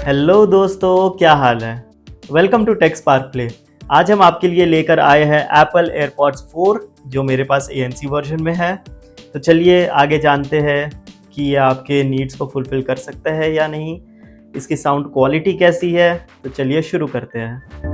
Hello दोस्तों, क्या हाल है। Welcome to tech spark play. आज हम आपके लिए लेकर आए हैं एप्पल एयरपॉड्स 4 जो मेरे पास ANC वर्जन में है। तो चलिए आगे जानते हैं कि ये आपके नीड्स को फुलफिल कर सकता है या नहीं, इसकी साउंड क्वालिटी कैसी है। तो चलिए शुरू करते हैं।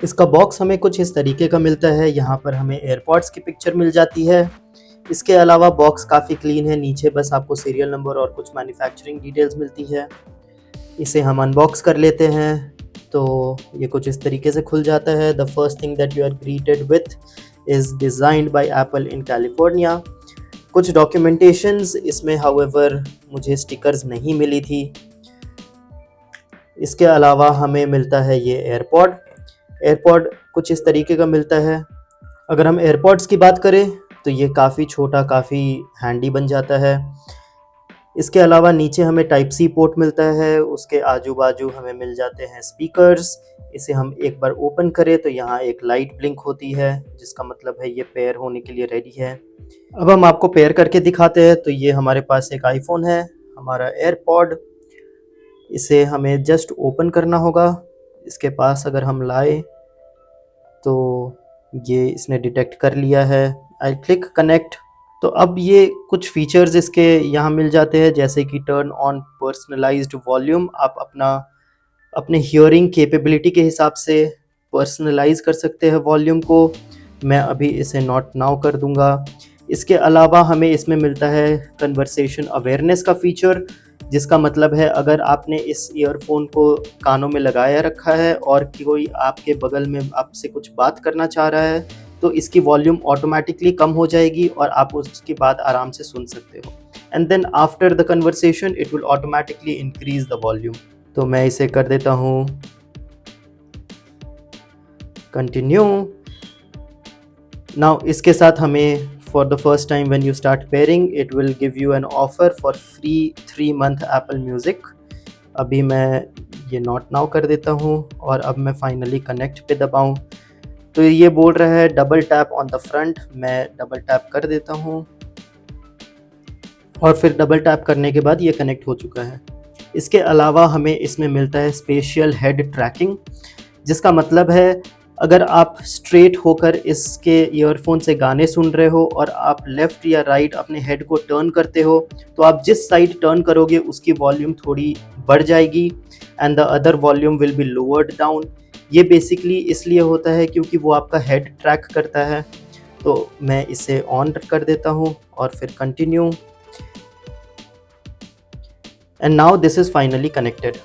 इसका बॉक्स हमें कुछ इस तरीके का मिलता है। यहाँ पर हमें एयरपॉड्स की पिक्चर मिल जाती है। इसके अलावा बॉक्स काफ़ी क्लीन है, नीचे बस आपको सीरियल नंबर और कुछ मैन्युफैक्चरिंग डिटेल्स मिलती है। इसे हम अनबॉक्स कर लेते हैं। तो ये कुछ इस तरीके से खुल जाता है। The first thing that you are greeted with is designed by Apple in California. कुछ डॉक्यूमेंटेशंस इसमें हाउएवर मुझे स्टिकर्स नहीं मिली थी। इसके अलावा हमें मिलता है ये एयरपॉड कुछ इस तरीके का मिलता है। अगर हम एयरपॉड्स की बात करें तो ये काफ़ी छोटा, काफ़ी हैंडी बन जाता है। इसके अलावा नीचे हमें टाइप सी पोर्ट मिलता है, उसके आजू बाजू हमें मिल जाते हैं स्पीकर्स। इसे हम एक बार ओपन करें तो यहाँ एक लाइट ब्लिंक होती है, जिसका मतलब है ये पेयर होने के लिए रेडी है। अब हम आपको पेयर करके दिखाते हैं। तो ये हमारे पास एक आईफोन है, हमारा एयरपॉड। इसे हमें जस्ट ओपन करना होगा। इसके पास अगर हम लाए तो ये इसने डिटेक्ट कर लिया है। I click connect. तो अब ये कुछ फीचर्स इसके यहाँ मिल जाते हैं, जैसे कि टर्न ऑन पर्सनलाइज्ड वॉल्यूम। आप अपने हियरिंग कैपेबिलिटी के हिसाब से पर्सनलाइज कर सकते हैं वॉल्यूम को। मैं अभी इसे नॉट नाउ कर दूंगा। इसके अलावा हमें इसमें मिलता है कन्वर्सेशन अवेयरनेस का फीचर, जिसका मतलब है अगर आपने इस ईयरफोन को कानों में लगाया रखा है और कोई आपके बगल में आपसे कुछ बात करना चाह रहा है तो इसकी वॉल्यूम ऑटोमेटिकली कम हो जाएगी और आप उसकी बात आराम से सुन सकते हो। And then after the conversation it will automatically increase the volume. तो मैं इसे कर देता हूँ कंटिन्यू। नाउ इसके साथ हमें for the first time when you start pairing it will give you an offer for free 3-month Apple Music। अभी मैं ये नॉट नाउ कर देता हूँ और अब मैं फाइनली कनेक्ट पे दबाऊँ तो ये बोल रहा है double tap on the front. मैं डबल टैप कर देता हूँ और फिर डबल टैप करने के बाद ये कनेक्ट हो चुका है। इसके अलावा हमें इसमें मिलता है स्पेशियल हेड ट्रैकिंग, जिसका मतलब है अगर आप स्ट्रेट होकर इसके ईयरफोन से गाने सुन रहे हो और आप लेफ़्ट या राइट अपने हेड को टर्न करते हो तो आप जिस साइड टर्न करोगे उसकी वॉल्यूम थोड़ी बढ़ जाएगी and the other volume will be lowered down. ये बेसिकली इसलिए होता है क्योंकि वो आपका हेड ट्रैक करता है। तो मैं इसे ऑन कर देता हूँ और फिर continue. And now this is finally connected.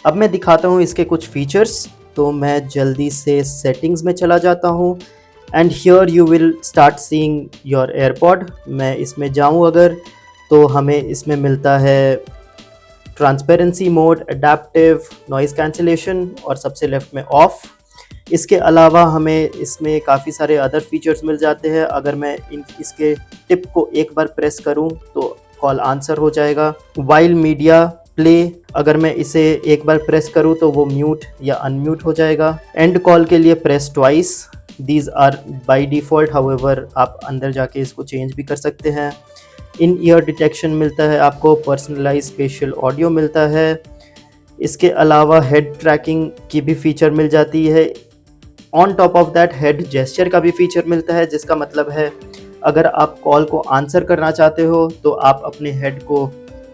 अब मैं दिखाता हूँ इसके कुछ फीचर्स। तो मैं जल्दी से सेटिंग्स में चला जाता हूँ and here you will start seeing your AirPod. मैं इसमें जाऊँ अगर तो हमें इसमें मिलता है transparency mode, adaptive, noise cancellation और सबसे लेफ्ट में ऑफ। इसके अलावा हमें इसमें काफ़ी सारे अदर फीचर्स मिल जाते हैं। अगर मैं इसके टिप को एक बार प्रेस करूँ तो कॉल आंसर हो जाएगा। वाइल मीडिया प्ले, अगर मैं इसे एक बार प्रेस करूं तो वो म्यूट या अनम्यूट हो जाएगा। एंड कॉल के लिए press twice. These are by default, however आप अंदर जाके इसको चेंज भी कर सकते हैं। इन ईयर डिटेक्शन मिलता है आपको, पर्सनलाइज स्पेशल ऑडियो मिलता है। इसके अलावा हेड ट्रैकिंग की भी फीचर मिल जाती है। On top of that head gesture का भी फीचर मिलता है, जिसका मतलब है अगर आप कॉल को आंसर करना चाहते हो तो आप अपने हेड को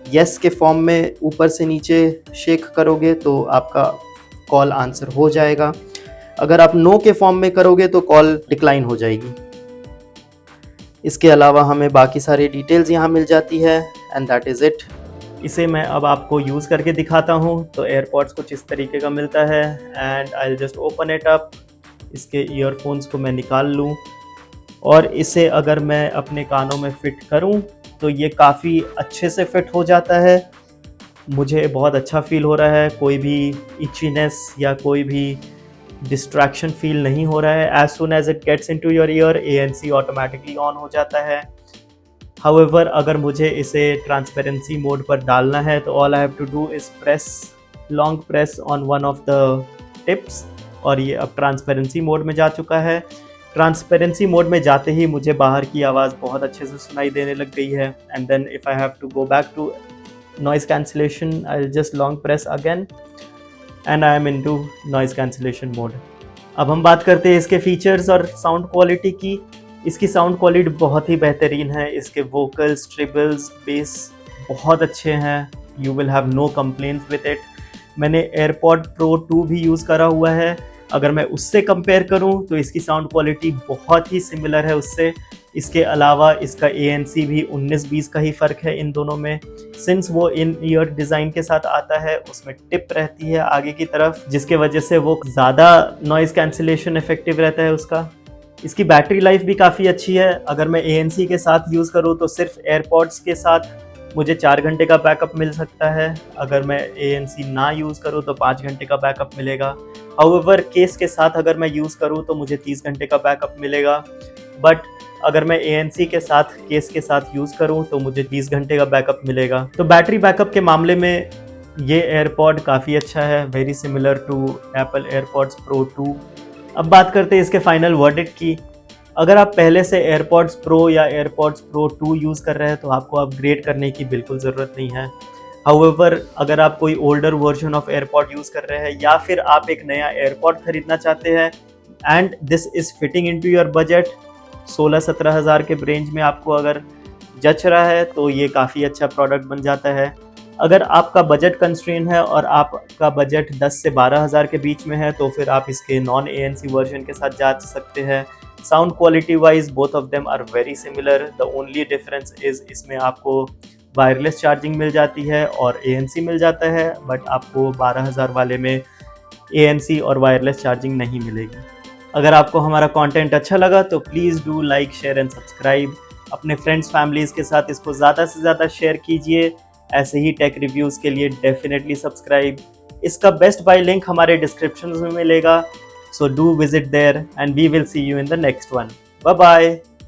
यस के फॉर्म में ऊपर से नीचे शेक करोगे तो आपका कॉल आंसर हो जाएगा। अगर आप नो के फॉर्म में करोगे तो कॉल डिक्लाइन हो जाएगी। इसके अलावा हमें बाकी सारी डिटेल्स यहाँ मिल जाती है एंड दैट इज़ इट। इसे मैं अब आपको यूज़ करके दिखाता हूँ। तो एयरपॉड्स कुछ इस तरीके का मिलता है and I will just open it up. इसके ईयरफोन्स को मैं निकाल लूँ और इसे अगर मैं अपने कानों में फ़िट करूँ तो ये काफ़ी अच्छे से फिट हो जाता है। मुझे बहुत अच्छा फील हो रहा है, कोई भी इचीनेस या कोई भी डिस्ट्रैक्शन फील नहीं हो रहा है। As soon as it gets into your ear ANC automatically on हो जाता है। हाउएवर अगर मुझे इसे ट्रांसपेरेंसी मोड पर डालना है तो all I have to do is long press on one of the tips और ये अब ट्रांसपेरेंसी मोड में जा चुका है। ट्रांसपेरेंसी मोड में जाते ही मुझे बाहर की आवाज़ बहुत अच्छे से सुनाई देने लग गई है। And then if I have to go back to noise cancellation, I will just long press again and I am into noise cancellation mode. अब हम बात करते हैं इसके फीचर्स और साउंड क्वालिटी की। इसकी साउंड क्वालिटी बहुत ही बेहतरीन है। इसके वोकल्स, ट्रिबल्स, बेस बहुत अच्छे हैं। You will have no complaints with it. मैंने एयरपॉड प्रो 2 भी यूज़ करा हुआ है। अगर मैं उससे कंपेयर करूं तो इसकी साउंड क्वालिटी बहुत ही सिमिलर है उससे। इसके अलावा इसका ANC भी 19-20 का ही फ़र्क है इन दोनों में। सिंस वो इन ईयर डिज़ाइन के साथ आता है, उसमें टिप रहती है आगे की तरफ, जिसके वजह से वो ज़्यादा नॉइज़ कैंसिलेशन इफेक्टिव रहता है उसका। इसकी बैटरी लाइफ भी काफ़ी अच्छी है। अगर मैं ANC के साथ यूज़ करूँ तो सिर्फ एयरपॉड्स के साथ मुझे 4 घंटे का बैकअप मिल सकता है। अगर मैं ANC ना यूज़ करूँ तो 5 घंटे का बैकअप मिलेगा। हाउएवर केस के साथ अगर मैं यूज़ करूँ तो मुझे 30 घंटे का बैकअप मिलेगा। बट अगर मैं ANC के साथ, केस के साथ यूज़ करूँ तो मुझे 20 घंटे का बैकअप मिलेगा। तो बैटरी बैकअप के मामले में ये एयरपॉड काफ़ी अच्छा है, very similar to Apple AirPods Pro 2। अब बात करते हैं इसके फाइनल वर्डिक्ट की। अगर आप पहले से एयरपॉड्स प्रो या एयरपॉड्स प्रो 2 यूज़ कर रहे हैं तो आपको अपग्रेड करने की बिल्कुल ज़रूरत नहीं है। हाउएवर अगर आप कोई older version of AirPod use कर रहे हैं या फिर आप एक नया एयरपॉड खरीदना चाहते हैं and this is fitting into your budget, 16-17 हज़ार के रेंज में आपको अगर जच रहा है तो ये काफ़ी अच्छा प्रोडक्ट बन जाता है। अगर आपका बजट कंस्ट्रेन है और आपका बजट 10 से 12 हज़ार के बीच में है तो फिर आप इसके नॉन ANC वर्जन के साथ जा सकते हैं। Sound quality wise both of them are very similar. The only difference is इसमें आपको वायरलेस चार्जिंग मिल जाती है और ANC मिल जाता है, बट आपको 12,000 वाले में ANC और वायरलेस चार्जिंग नहीं मिलेगी। अगर आपको हमारा कंटेंट अच्छा लगा तो please do like, share and subscribe. अपने फ्रेंड्स फैमिलीज़ के साथ इसको ज़्यादा से ज़्यादा शेयर कीजिए। ऐसे ही टेक रिव्यूज़ के लिए डेफिनेटली सब्सक्राइब। इसका बेस्ट बाय लिंक हमारे डिस्क्रिप्शन में मिलेगा, so do visit there and we will see you in the next one. Bye bye.